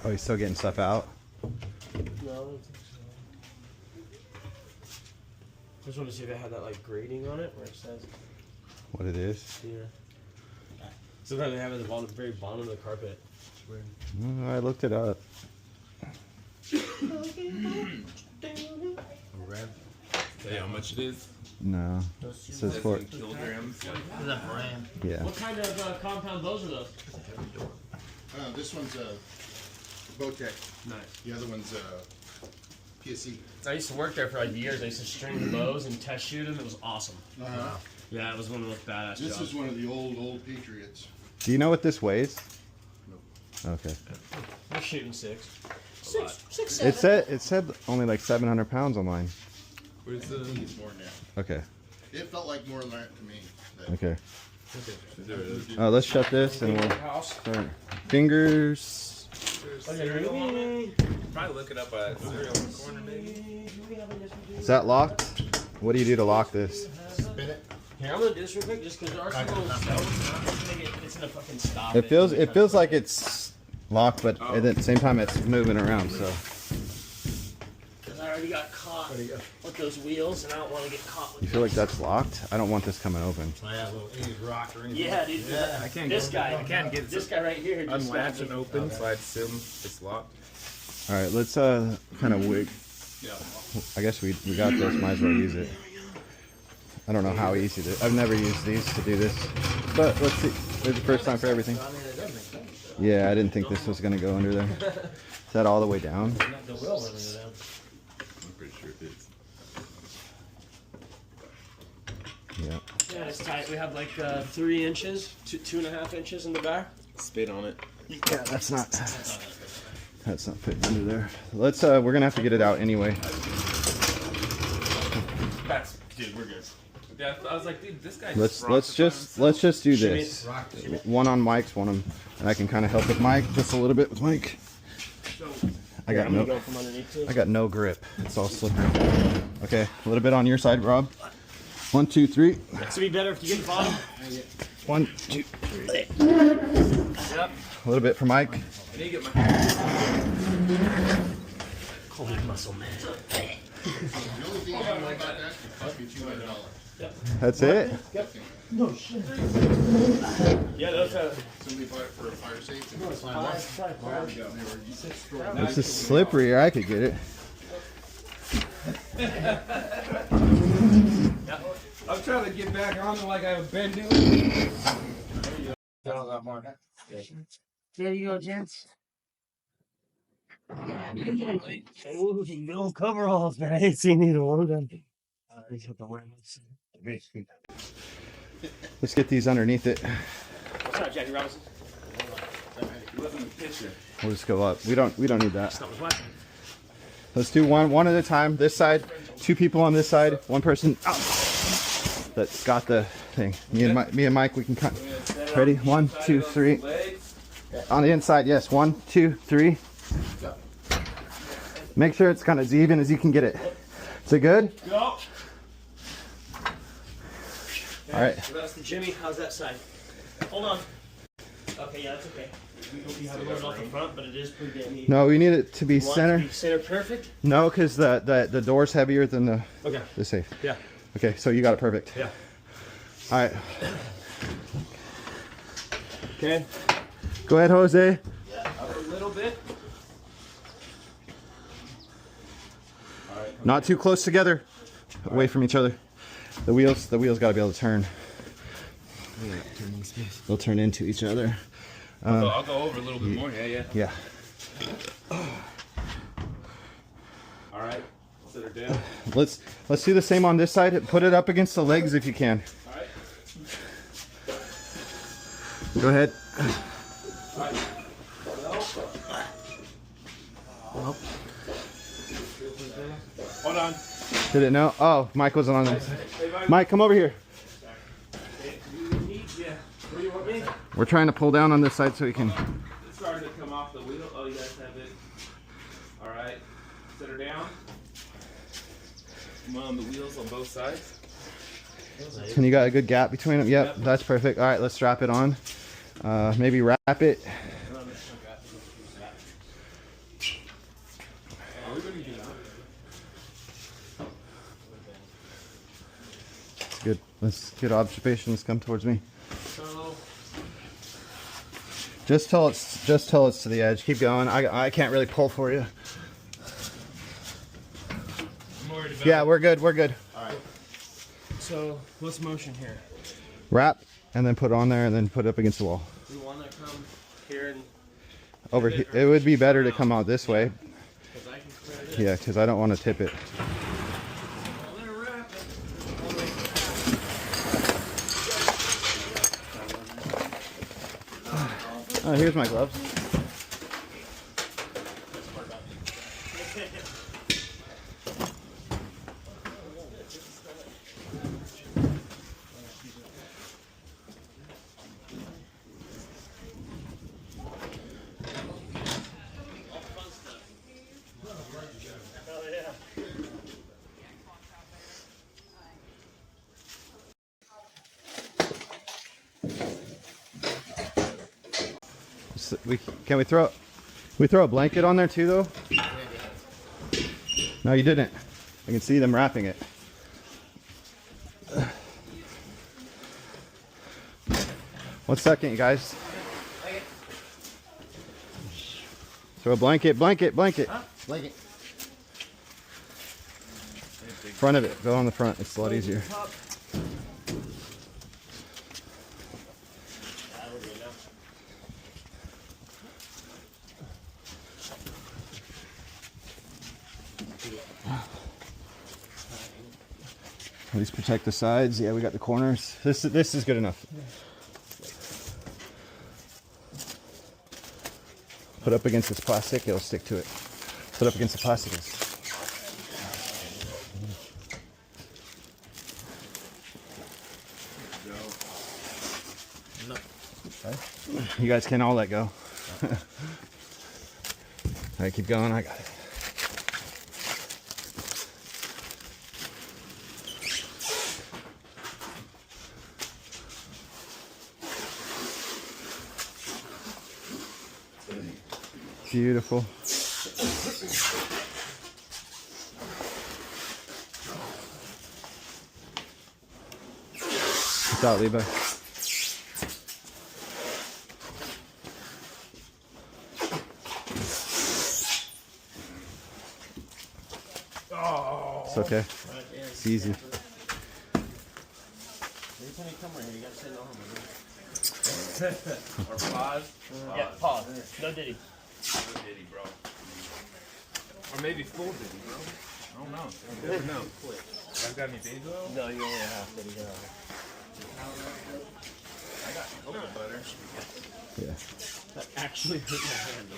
Oh, he's still getting stuff out? No, I don't think so. I just wanted to see if it had that like grading on it where it says What it is? yeah. Sometimes they have it at the very bottom of the carpet. It's weird. I looked it up. Red. Tell you how much it is? No. It says for kilograms. yeah. What kind of compound blows are those? This one's a Botec. Nice. The other one's PSE. I used to work there for like years. I used to string the bows and test shoot them. It was awesome. Yeah, it was one of the most badass This jobs. is one of the old Patriots. Do you know what this weighs? No. Okay. We're shooting six. Six, It said only like 700 pounds on mine. Where's I think the... it's more than that. Okay. It felt like more than that to me. Okay. There it is. Let's shut this and we'll start. Fingers. Probably look it up at cereal in the corner, maybe. Is that locked? What do you do to lock this? Spin it. Here, I'm gonna do this real quick just because there are some little stones. It's gonna fucking stop. It feels like it's locked, but at the same time it's moving around. So. Because I already got caught with those wheels, and I don't want to get caught with. You feel like that's locked? I don't want this coming open. I have a little 80s rock or anything. Yeah, dude. Yeah, I can't This go, guy. I can't get this guy right here. Just unlatch and open, so I'd assume it's locked. All right, let's kind of wig. Yeah. I guess we got this. Might as well use it. I don't know how easy it is. I've never used these to do this, but let's see. It's the first time for everything. Yeah, I didn't think this was gonna go under there. Is that all the way down? The wheel really go down. I'm pretty sure it is. Yeah. Yeah, it's tight. We have like 3 inches, 2.5 inches in the back. Spit on it. Yeah, that's not fitting under there. Let's. We're gonna have to get it out anyway. That's, dude, we're good. Yeah, I was like, dude, this guy. Let's just do this. One on Mike's, one on, and I can kind of help with Mike just a little bit with Mike. I got no grip. It's all slippery. Okay, a little bit on your side, Rob. 1, 2, 3. This would be better if you get the bottom. 1, 2, 3. Yep. A little bit for Mike. I need to get my hands. Call me muscle man. The only thing you don't know about that, it cost me $200. That's it. No shit. Yeah, that's Somebody bought it for a fire safety. This is slippery. Or I could get it. I'm trying to get back on it like I've been doing. There you go, gents. Ooh, no coveralls, man. I ain't seen either one of them. Let's get these underneath it. What's up, Jackie Robinson? He wasn't in the picture. We'll just go up. We don't need that. Stop with what? Let's do one at a time. This side, 2 people on this side, 1 person that's got the thing. Me and Mike, we can cut. Ready? 1, 2, 3. On the inside, yes. 1, 2, 3. Make sure it's kind of as even as you can get it. Is it good? Go. All right. So that's the Jimmy. How's that side? Hold on. Okay, yeah, that's okay. You have it loaded off the front, but it is pretty damn even. No, we need it to be Want it center. to be center perfect? No, because the door's heavier than the safe. Yeah. Okay, so you got it perfect. Yeah. All right. Okay. Go ahead, Jose. Yeah, up a little bit. Not too close together. Away from each other. The wheels got to be able to turn. They'll turn into each other. I'll go over a little bit more. Yeah. All right. Sit her down. Let's do the same on this side. Put it up against the legs if you can. All right. Go ahead. All right. Hold on. Did it know? Oh, Mike wasn't on that side. Mike, come over here. Where do you want me? We're trying to pull down on this side so we can. It's starting to come off the wheel. Oh, you guys have it. All right. Sit her down. Come on the wheels on both sides. And you got a good gap between them? Yep, that's perfect. All right, let's strap it on. Maybe wrap it. Let's get observations. Come towards me. So Just till it's to the edge. Keep going. I can't really pull for you. I'm worried about Yeah, we're good. We're good. So what's motion here? Wrap and then put on there and then put it up against the wall. We want to come here and Over here. It would be better to come out this way. because I can clear this. Yeah, because I don't want to tip it. Well, they're wrapping. Oh, here's my gloves. Can we throw a blanket on there too though? No, you didn't. I can see them wrapping it. 1 second, you guys. Throw a blanket. Blanket. Front of it. Go on the front. It's a lot easier. At least protect the sides. Yeah, we got the corners. This is good enough. Put up against this plastic, it'll stick to it. Put up against the plastic. You guys can all let go. All right, keep going. I got it. Beautiful. What's out, Levi? It's okay. It's easy. Anytime you come right here, you gotta say no. Or pause. Yeah, pause. No diddy. No diddy, bro. Or maybe full diddy, bro. I don't know. You never know. I've got any basil? No, you only have half diddy. I got coconut butter. Yeah. That actually hurt my hand.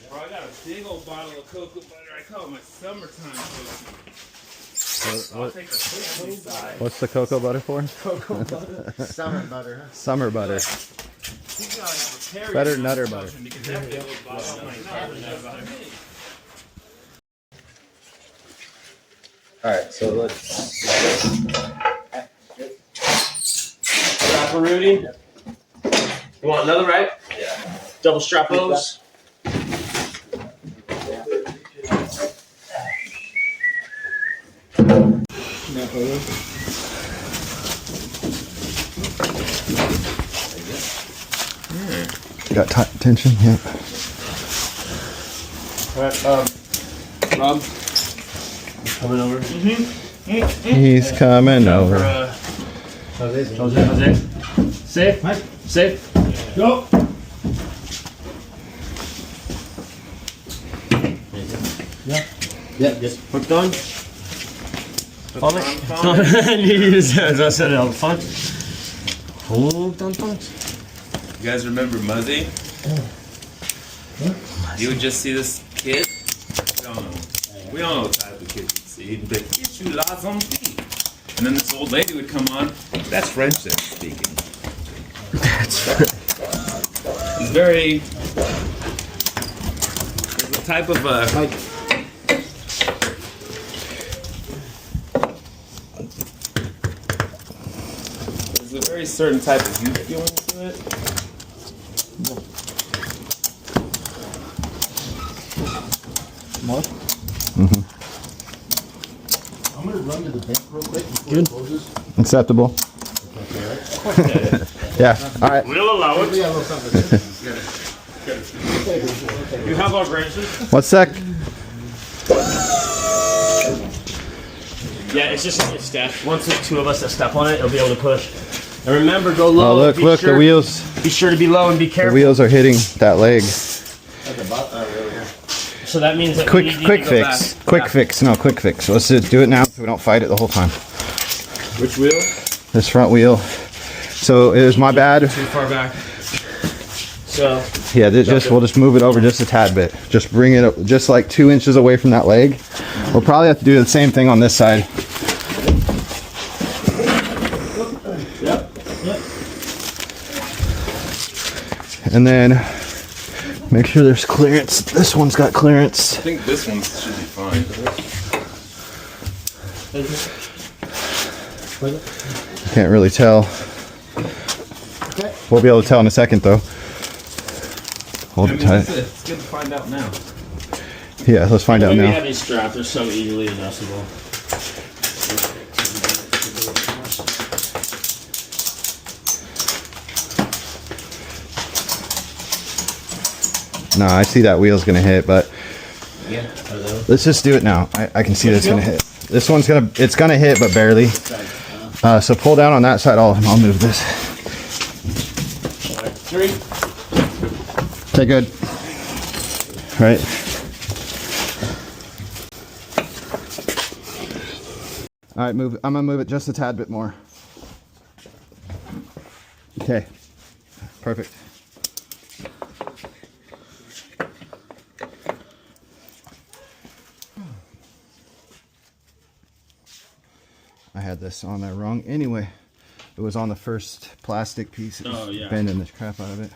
Bro, I got a big old bottle of cocoa butter. I call it my summertime cocoa. I'll take the cocoa side. What's the cocoa butter for? Cocoa butter. Summer butter, huh? Summer butter. Better nutter butter. Because that big old bottle, I'm like, nah, nutter butter. All right, so let's. Strap Rudy. You want another, right? Yeah. Double strap O's. Got tight tension, yeah. All right, Rob. Coming over. He's coming over. Jose. Safe. Mike. Safe. Go. Yeah, just Hooked on. On it. As I said, on fun. Hooked on punch. You guys remember Muzzy? You would just see this kid. We all know what type of kid you'd see. He'd be like, "Get you lots on feet." And then this old lady would come on. That's French that's speaking. That's right. He's very. There's a type of there's a very certain type of youth feeling to it. I'm gonna run the Good. Acceptable. Yeah. All right. We'll allow it. You have our branches? What's sec? Yeah, it's just a step. Once there's two of us that step on it, it'll be able to push. And remember, go low. Oh, look, Be look, sure, the wheels. Be sure to be low and be The careful. wheels are hitting that leg. So that means that Quick we need fix. to go back. Quick fix. No, quick fix. Let's just do it now so we don't fight it the whole time. Which wheel? This front wheel. So it was my bad. Too far back. So Yeah, we'll just move it over just a tad bit. Just bring it up just like 2 inches away from that leg. We'll probably have to do the same thing on this side. Yep. And then make sure there's clearance. This one's got clearance. I think this one should be fine. Can't really tell. We'll be able to tell in a second though. Hold it tight. It's good to find out now. Yeah, let's find out We now. have these straps. They're so easily adjustable. No, I see that wheel's gonna hit, but let's just do it now. I can see that it's gonna hit. This one's it's gonna hit, but barely. So pull down on that side. I'll move this. 3. Okay, good. Right. All right, move. I'm gonna move it just a tad bit more. Okay. Perfect. I had this on there wrong. Anyway, it was on the first plastic piece. It was Oh, yeah. bending the crap out of it.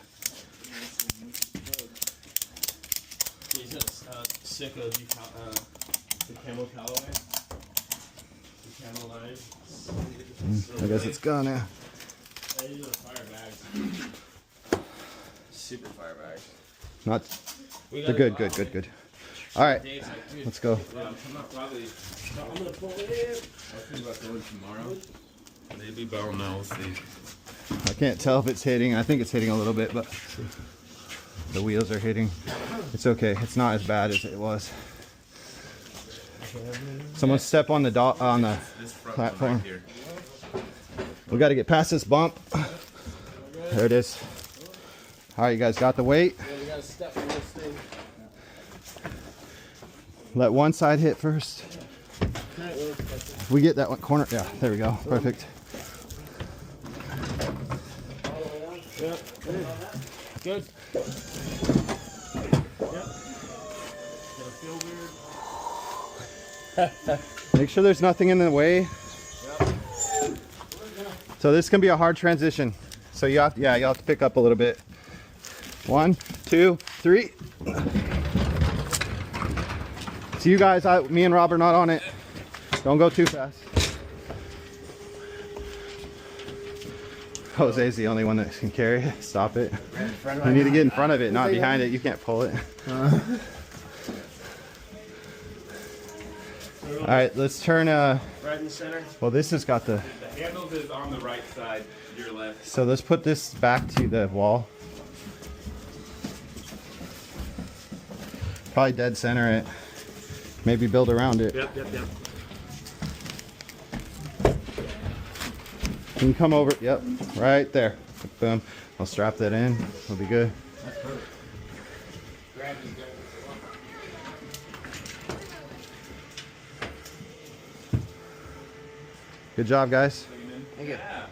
He's sick of the camel Callaway. The camel knives. I guess it's gone now. These are fire bags. Super fire bags. Not. They're good. All right, let's go. I'm gonna pull it in. I was thinking about going tomorrow. Maybe, but I don't know. We'll see. I can't tell if it's hitting. I think it's hitting a little bit, but the wheels are hitting. It's okay. It's not as bad as it was. Someone step on the This front platform. one right here. We got to get past this bump. There it is. All right, you guys got the weight. Let one side hit first. If we get that one corner, yeah, there we go. Perfect. Good. Make sure there's nothing in the way. So this can be a hard transition. So you'll have to pick up a little bit. 1, 2, 3. So you guys, me and Rob are not on it. Don't go too fast. Jose's the only one that can carry it. Stop it. You need to get in front of it, not behind it. You can't pull it. All right, let's turn. Right in the center. Well, this has got the. The handles is on the right side, your left. So let's put this back to the wall. Probably dead center it. Maybe build around it. Yep. Can you come over? Yep, right there. Boom. I'll strap that in. It'll be good. Good job, guys. Yeah.